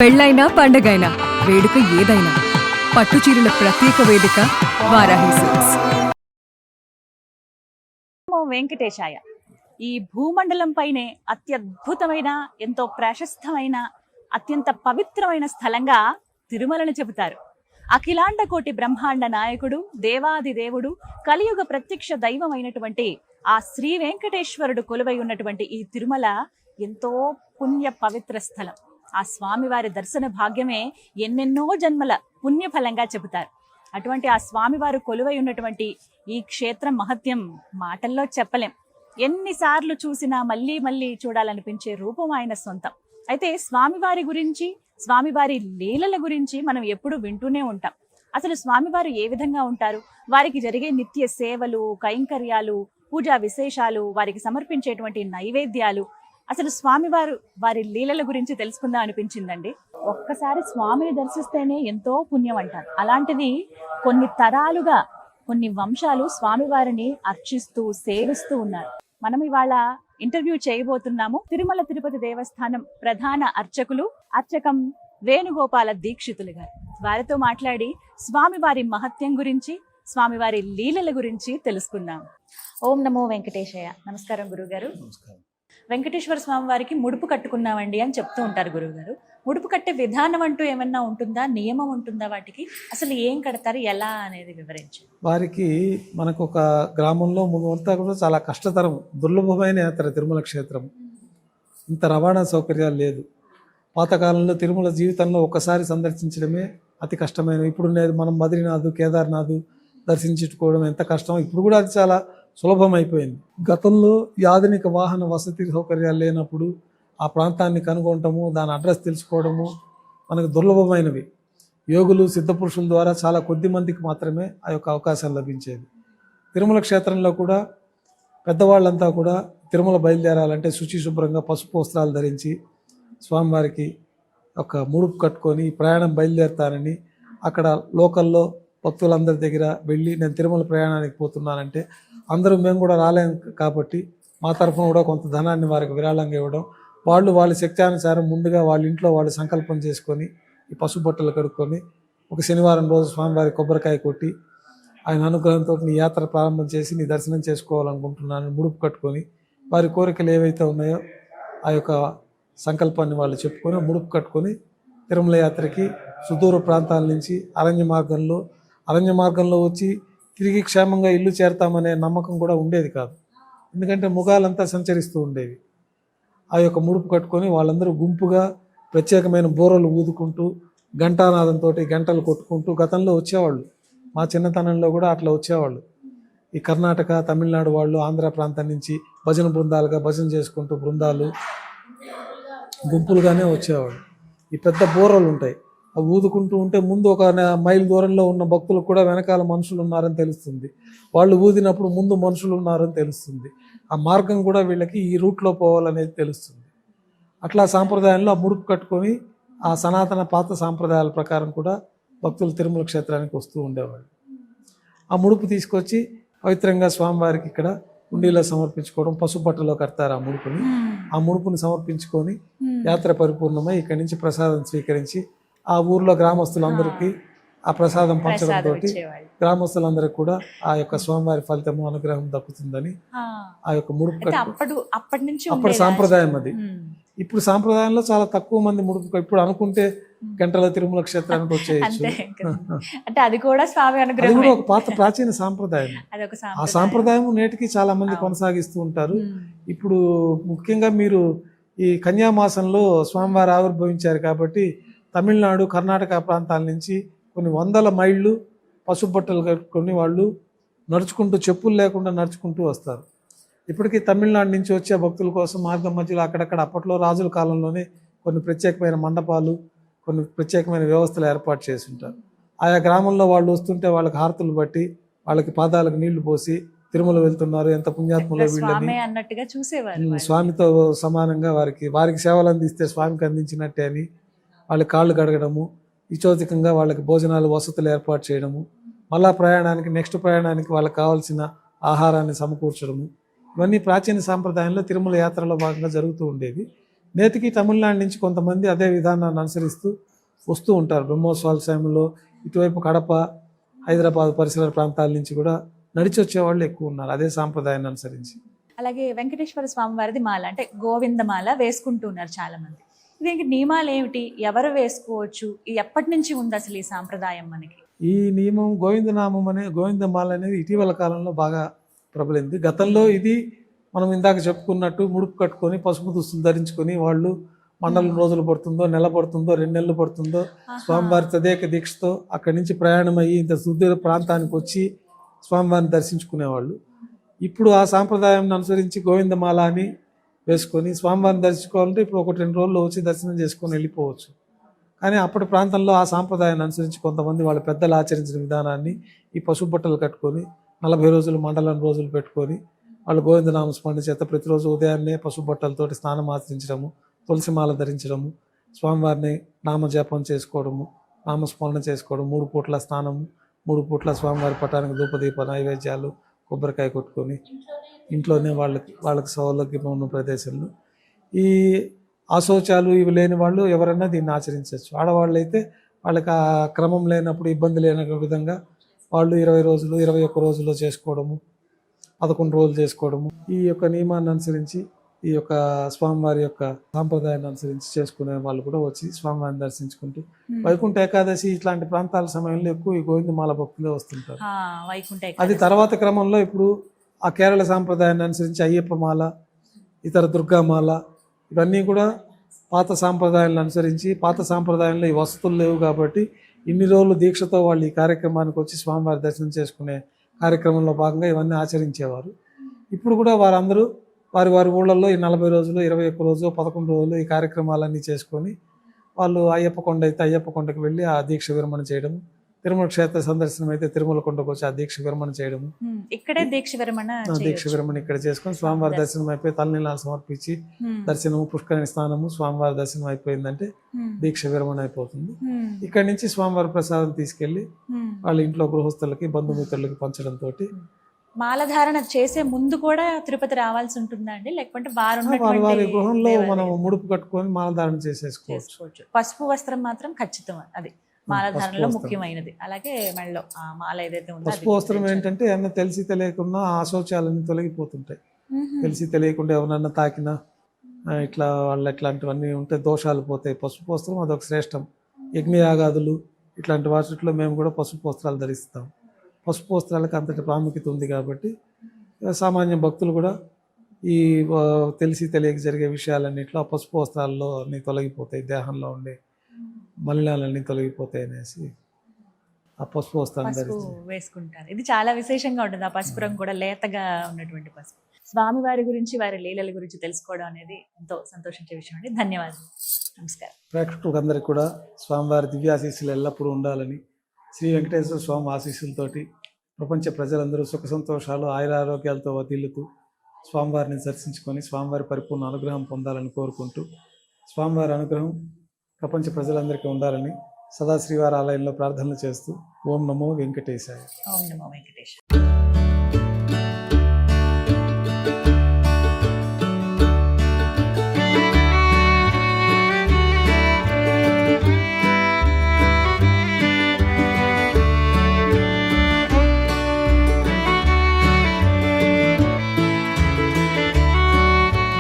పెళ్ళైనా పండగైనా వేడుక ఏదైనా పట్టుచీరల ప్రత్యేక వేదిక వారాహి సిల్క్స్. నమో వెంకటేశాయ. ఈ భూమండలం పైనే అత్యద్భుతమైన, ఎంతో ప్రశస్తమైన, అత్యంత పవిత్రమైన స్థలంగా తిరుమలని చెబుతారు. అఖిలాండ కోటి బ్రహ్మాండ నాయకుడు, దేవాది దేవుడు, కలియుగ ప్రత్యక్ష దైవమైనటువంటి ఆ శ్రీ వెంకటేశ్వరుడు కొలువై ఉన్నటువంటి ఈ తిరుమల ఎంతో పుణ్య పవిత్ర స్థలం. ఆ స్వామివారి దర్శన భాగ్యమే ఎన్నెన్నో జన్మల పుణ్యఫలంగా చెబుతారు. అటువంటి ఆ స్వామివారు కొలువై ఉన్నటువంటి ఈ క్షేత్రం మహత్యం మాటల్లో చెప్పలేం. ఎన్నిసార్లు చూసినా మళ్ళీ మళ్ళీ చూడాలనిపించే రూపం ఆయన సొంతం. అయితే స్వామివారి గురించి, స్వామివారి లీలల గురించి మనం ఎప్పుడు వింటూనే ఉంటాం. అసలు స్వామివారు ఏ విధంగా ఉంటారు, వారికి జరిగే నిత్య సేవలు, కైంకర్యాలు, పూజా విశేషాలు, వారికి సమర్పించేటువంటి నైవేద్యాలు, అసలు స్వామివారు వారి లీలల గురించి తెలుసుకుందాం అనిపించిందండి. ఒక్కసారి స్వామిని దర్శిస్తేనే ఎంతో పుణ్యం అంటారు. అలాంటిది కొన్ని తరాలుగా, కొన్ని వంశాలు స్వామివారిని అర్చిస్తూ సేవిస్తూ ఉన్నారు. మనం ఇవాళ ఇంటర్వ్యూ చేయబోతున్నాము తిరుమల తిరుపతి దేవస్థానం ప్రధాన అర్చకం వేణుగోపాల దీక్షితులు గారు. వారితో మాట్లాడి స్వామివారి మహత్యం గురించి, స్వామివారి లీలల గురించి తెలుసుకుందాం. ఓం నమో వెంకటేశయ్య. నమస్కారం గురుగారు. వెంకటేశ్వర స్వామి వారికి ముడుపు కట్టుకున్నామండి అని చెప్తూ ఉంటారు గురువుగారు. ముడుపు కట్టే విధానం అంటూ ఏమన్నా ఉంటుందా, నియమం ఉంటుందా వాటికి? అసలు ఏం కడతారు, ఎలా అనేది వివరించి. వారికి మనకు ఒక గ్రామంలో అంతా కూడా చాలా కష్టతరం, దుర్లభమైన యాత్ర తిరుమల క్షేత్రం. ఇంత రవాణా సౌకర్యాలు లేదు. పాతకాలంలో తిరుమల జీవితంలో ఒకసారి సందర్శించడమే అతి కష్టమైన. ఇప్పుడు మనం బద్రీనాథ్, కేదార్నాథ్ దర్శించుకోవడం ఎంత కష్టం, ఇప్పుడు కూడా అది చాలా సులభం అయిపోయింది. గతంలో ఈ ఆధునిక వాహన వసతి సౌకర్యాలు లేనప్పుడు ఆ ప్రాంతాన్ని కనుగొనటము, దాని అడ్రస్ తెలుసుకోవడము మనకు దుర్లభమైనవి. యోగులు, సిద్ధపురుషుల ద్వారా చాలా కొద్ది మందికి మాత్రమే ఆ యొక్క అవకాశం లభించేది. తిరుమల క్షేత్రంలో కూడా పెద్దవాళ్ళంతా కూడా తిరుమల బయలుదేరాలంటే శుచి శుభ్రంగా పసుపు వస్త్రాలు ధరించి స్వామివారికి ఒక ముడుపు కట్టుకొని ప్రయాణం బయలుదేరుతానని అక్కడ లోకల్లో భక్తులందరి దగ్గర వెళ్ళి నేను తిరుమల ప్రయాణానికి పోతున్నానంటే అందరూ మేము కూడా రాలేం కాబట్టి మా తరఫున కూడా కొంత ధనాన్ని వారికి విరాళంగా ఇవ్వడం, వాళ్ళు వాళ్ళ శక్త్యానుసారం ముందుగా వాళ్ళ ఇంట్లో వాళ్ళు సంకల్పం చేసుకొని ఈ పసుపు బట్టలు కడుక్కొని ఒక శనివారం రోజు స్వామివారి కొబ్బరికాయ కొట్టి ఆయన అనుగ్రహంతో నీ యాత్ర ప్రారంభం చేసి నీ దర్శనం చేసుకోవాలనుకుంటున్నాను ముడుపు కట్టుకొని వారి కోరికలు ఏవైతే ఉన్నాయో ఆ యొక్క సంకల్పాన్ని వాళ్ళు చెప్పుకొని ముడుపు కట్టుకొని తిరుమల యాత్రకి సుదూర ప్రాంతాల నుంచి అరణ్య మార్గంలో వచ్చి తిరిగి క్షేమంగా ఇల్లు చేరతామనే నమ్మకం కూడా ఉండేది కాదు. ఎందుకంటే ముఖాలంతా సంచరిస్తూ ఉండేవి. ఆ యొక్క ముడుపు కట్టుకొని వాళ్ళందరూ గుంపుగా ప్రత్యేకమైన బోరలు ఊదుకుంటూ ఘంటానాదంతో గంటలు కొట్టుకుంటూ గతంలో వచ్చేవాళ్ళు. మా చిన్నతనంలో కూడా అట్లా వచ్చేవాళ్ళు. ఈ కర్ణాటక, తమిళనాడు వాళ్ళు, ఆంధ్ర ప్రాంతం నుంచి భజన బృందాలుగా భజన చేసుకుంటూ బృందాలు గుంపులుగానే వచ్చేవాళ్ళు. ఈ పెద్ద బోరలు ఉంటాయి, అవి ఊదుకుంటూ ఉంటే ముందు ఒక మైల్ దూరంలో ఉన్న భక్తులకు కూడా వెనకాల మనుషులు ఉన్నారని తెలుస్తుంది. వాళ్ళు ఊదినప్పుడు ముందు మనుషులు ఉన్నారని తెలుస్తుంది. ఆ మార్గం కూడా వీళ్ళకి ఈ రూట్లో పోవాలనేది తెలుస్తుంది. అట్లా సాంప్రదాయంలో ఆ ముడుపు కట్టుకొని ఆ సనాతన పాత సాంప్రదాయాల ప్రకారం కూడా భక్తులు తిరుమల క్షేత్రానికి వస్తూ ఉండేవాళ్ళు. ఆ ముడుపు తీసుకొచ్చి పవిత్రంగా స్వామివారికి ఇక్కడ కుండీలో సమర్పించుకోవడం, పసుపు బట్టలో కడతారు ఆ ముడుపుని సమర్పించుకొని యాత్ర పరిపూర్ణమై ఇక్కడి నుంచి ప్రసాదం స్వీకరించి ఆ ఊర్లో గ్రామస్తులందరికీ ఆ ప్రసాదం పంచడంతో గ్రామస్తులందరికీ కూడా ఆ యొక్క స్వామివారి ఫలితము, అనుగ్రహం దక్కుతుందని ఆ యొక్క ముడుపు అప్పటి సాంప్రదాయం అది. ఇప్పుడు సాంప్రదాయంలో చాలా తక్కువ మంది ముడుపు, ఇప్పుడు అనుకుంటే గంటల తిరుమల క్షేత్రానికి వచ్చేయచ్చు. అంటే అది కూడా ఒక పాత ప్రాచీన సాంప్రదాయం. ఆ సాంప్రదాయం నేటికి చాలా మంది కొనసాగిస్తూ ఉంటారు. ఇప్పుడు ముఖ్యంగా మీరు ఈ కన్యామాసంలో స్వామివారు ఆవిర్భవించారు కాబట్టి తమిళనాడు, కర్ణాటక ప్రాంతాల నుంచి కొన్ని వందల మైళ్ళు పసుపు బట్టలు కట్టుకొని వాళ్ళు నడుచుకుంటూ, చెప్పులు లేకుండా నడుచుకుంటూ వస్తారు. ఇప్పటికీ తమిళనాడు నుంచి వచ్చే భక్తుల కోసం మార్గం మధ్యలో అక్కడక్కడ అప్పట్లో రాజుల కాలంలోనే కొన్ని ప్రత్యేకమైన మండపాలు, కొన్ని ప్రత్యేకమైన వ్యవస్థలు ఏర్పాటు చేసి ఉంటారు. ఆయా గ్రామంలో వాళ్ళు వస్తుంటే వాళ్ళకి హారతులు బట్టి వాళ్ళకి పాదాలకు నీళ్లు పోసి తిరుమల వెళ్తున్నారు, ఎంత పుణ్యాత్మలో వీళ్ళని అన్నట్టుగా చూసేవారు. స్వామితో సమానంగా వారికి సేవలు అందిస్తే స్వామికి అందించినట్టే అని వాళ్ళ కాళ్ళు కడగడము, ఇచోదికంగా వాళ్ళకి భోజనాలు, వసతులు ఏర్పాటు చేయడము, మళ్ళా నెక్స్ట్ ప్రయాణానికి వాళ్ళకి కావాల్సిన ఆహారాన్ని సమకూర్చడము, ఇవన్నీ ప్రాచీన సాంప్రదాయంలో తిరుమల యాత్రలో భాగంగా జరుగుతూ ఉండేది. నేతికి తమిళనాడు నుంచి కొంతమంది అదే విధానాన్ని అనుసరిస్తూ వస్తూ ఉంటారు. బ్రహ్మోత్సవాల సమయంలో ఇటువైపు కడప, హైదరాబాద్ పరిసర ప్రాంతాల నుంచి కూడా నడిచి వచ్చేవాళ్ళు ఎక్కువ ఉన్నారు అదే సాంప్రదాయాన్ని అనుసరించి. అలాగే వెంకటేశ్వర స్వామి వారిది మాల అంటే గోవిందమాల వేసుకుంటున్నారు చాలా మంది. దీనికి నియమాలు ఏమిటి, ఎవరు వేసుకోవచ్చు, ఎప్పటి నుంచి ఉంది అసలు ఈ సాంప్రదాయం మనకి? ఈ నియమం గోవిందనామం గోవిందమాల అనేది ఇటీవల కాలంలో బాగా ప్రబలింది. గతంలో ఇది మనం ఇందాక చెప్పుకున్నట్టు ముడుపు కట్టుకొని పసుపు దుస్తులు ధరించుకొని వాళ్ళు మండలం రోజులు పడుతుందో, నెల పడుతుందో, 2 నెలలు పడుతుందో స్వామివారి తదేక దీక్షతో అక్కడి నుంచి ప్రయాణం అయ్యి ఇంత సుదూర ప్రాంతానికి వచ్చి స్వామివారిని దర్శించుకునేవాళ్ళు. ఇప్పుడు ఆ సాంప్రదాయాన్ని అనుసరించి గోవిందమాల అని వేసుకొని స్వామివారిని దర్శించుకోవాలంటే ఇప్పుడు 1-2 రోజుల్లో వచ్చి దర్శనం చేసుకొని వెళ్ళిపోవచ్చు. కానీ అప్పటి ప్రాంతంలో ఆ సాంప్రదాయాన్ని అనుసరించి కొంతమంది వాళ్ళ పెద్దలు ఆచరించిన విధానాన్ని ఈ పసుపు బట్టలు కట్టుకొని 40 రోజులు మండలం రోజులు పెట్టుకొని వాళ్ళు గోవిందనామ స్మరణ చేత ప్రతిరోజు ఉదయాన్నే పసుపు బట్టలతోటి స్నానం ఆచరించడము, తులసిమాల ధరించడము, స్వామివారిని నామజపం చేసుకోవడము, నామస్మరణ చేసుకోవడం, 3 పూట్ల స్నానము, 3 పూట్ల స్వామివారి పటానికి ధూపదీప నైవేద్యాలు, కొబ్బరికాయ కొట్టుకొని ఇంట్లోనే వాళ్ళకి సౌలభ్యం ఉన్న ప్రదేశంలో ఈ అశౌచాలు ఇవి లేని వాళ్ళు ఎవరైనా దీన్ని ఆచరించవచ్చు. ఆడవాళ్ళు అయితే వాళ్ళకి ఆ క్రమం లేనప్పుడు ఇబ్బంది లేని విధంగా వాళ్ళు 20 రోజులు 21 రోజుల్లో చేసుకోవడము, 11 రోజులు చేసుకోవడము, ఈ యొక్క నియమాన్ని అనుసరించి ఈ యొక్క స్వామివారి యొక్క సాంప్రదాయాన్ని అనుసరించి చేసుకునే వాళ్ళు కూడా వచ్చి స్వామివారిని దర్శించుకుంటూ వైకుంఠ ఏకాదశి ఇట్లాంటి ప్రాంతాల సమయంలో ఎక్కువ ఈ గోవిందమాల భక్తులే వస్తుంటారు. అది తర్వాత క్రమంలో ఇప్పుడు ఆ కేరళ సాంప్రదాయాన్ని అనుసరించి అయ్యప్పమాల, ఇతర దుర్గామాల ఇవన్నీ కూడా పాత సాంప్రదాయాలను అనుసరించి, పాత సాంప్రదాయంలో ఈ వసతులు లేవు కాబట్టి ఇన్ని రోజులు దీక్షతో వాళ్ళు ఈ కార్యక్రమానికి వచ్చి స్వామివారి దర్శనం చేసుకునే కార్యక్రమంలో భాగంగా ఇవన్నీ ఆచరించేవారు. ఇప్పుడు కూడా వారందరూ వారి ఊళ్ళల్లో ఈ 40 రోజులు 21 రోజులు 11 రోజులు ఈ కార్యక్రమాలన్నీ చేసుకొని వాళ్ళు అయ్యప్ప కొండ అయితే అయ్యప్ప కొండకు వెళ్ళి ఆ దీక్ష విరమణ చేయడం, తిరుమల క్షేత్ర సందర్శనం అయితే తిరుమల కొండకు వచ్చి ఆ దీక్ష విరమణ చేయడం, ఇక్కడే దీక్ష విరమణ ఇక్కడ చేసుకొని స్వామివారి దర్శనం అయిపోయి తలనీలాలు సమర్పించి దర్శనము, పుష్కరిణి స్నానము, స్వామివారి దర్శనం అయిపోయిందంటే దీక్ష విరమణ అయిపోతుంది. ఇక్కడి నుంచి స్వామివారి ప్రసాదం తీసుకెళ్లి వాళ్ళ ఇంట్లో గృహస్థులకి, బంధుమిత్రులకి పంచడం తోటి మాలధారణ చేసే ముందు కూడా తిరుపతి రావాల్సి ఉంటుందా అండి, లేకపోతే వారి గృహంలో మనం ముడుపు కట్టుకొని మాలధారణ చేసేసుకోవచ్చు. పసుపు వస్త్రం మాత్రం ఖచ్చితం, అది మాలధారణలో ముఖ్యమైనది. అలాగే మెడలో ఆ మాల ఏదైతే ఉందో పసుపు వస్త్రం ఏంటంటే ఏమన్నా తెలిసి తెలియకుండా ఆ శౌచాలన్నీ తొలగిపోతుంటాయి. తెలిసి తెలియకుండా ఎవరన్నా తాకినా ఇట్లా వాళ్ళు ఇట్లాంటివన్నీ ఉంటే దోషాలు పోతాయి. పసుపు వస్త్రం అదొక శ్రేష్టం. యజ్ఞయాగాదులు ఇట్లాంటి వాటిలో మేము కూడా పసుపు వస్త్రాలు ధరిస్తాం. పసుపు వస్త్రాలకు అంతటి ప్రాముఖ్యత ఉంది కాబట్టి సామాన్య భక్తులు కూడా ఈ తెలిసి తెలియక జరిగే విషయాలన్నింటిలో ఆ పసుపు వస్త్రాల్లో అన్నీ తొలగిపోతాయి, దేహంలో ఉండే మలినాలన్నీ తొలగిపోతాయి అనేసి ఆ పసుపు వస్త్రాన్ని వేసుకుంటారు. ఇది చాలా విశేషంగా ఉంటుంది. ఆ పసుపు రంగు కూడా లేతగా ఉన్నటువంటి పసుపు. స్వామివారి గురించి, వారి లీలల గురించి తెలుసుకోవడం అనేది ఎంతో సంతోషించే విషయం అండి. ధన్యవాదాలు. నమస్కారం. ప్రేక్షకులందరికీ కూడా స్వామివారి దివ్యాశీస్సులు ఎల్లప్పుడూ ఉండాలని, శ్రీ వెంకటేశ్వర స్వామి ఆశీస్సులతోటి ప్రపంచ ప్రజలందరూ సుఖ సంతోషాలు ఆయురారోగ్యాలతో వదిలుతూ స్వామివారిని దర్శించుకొని స్వామివారి పరిపూర్ణ అనుగ్రహం పొందాలని కోరుకుంటూ, స్వామివారి అనుగ్రహం ప్రపంచ ప్రజలందరికీ ఉండాలని సదా శ్రీవారి ఆలయంలో ప్రార్థనలు చేస్తూ ఓం నమో వెంకటేశాయ. ఓం నమో వెంకటేశాయ.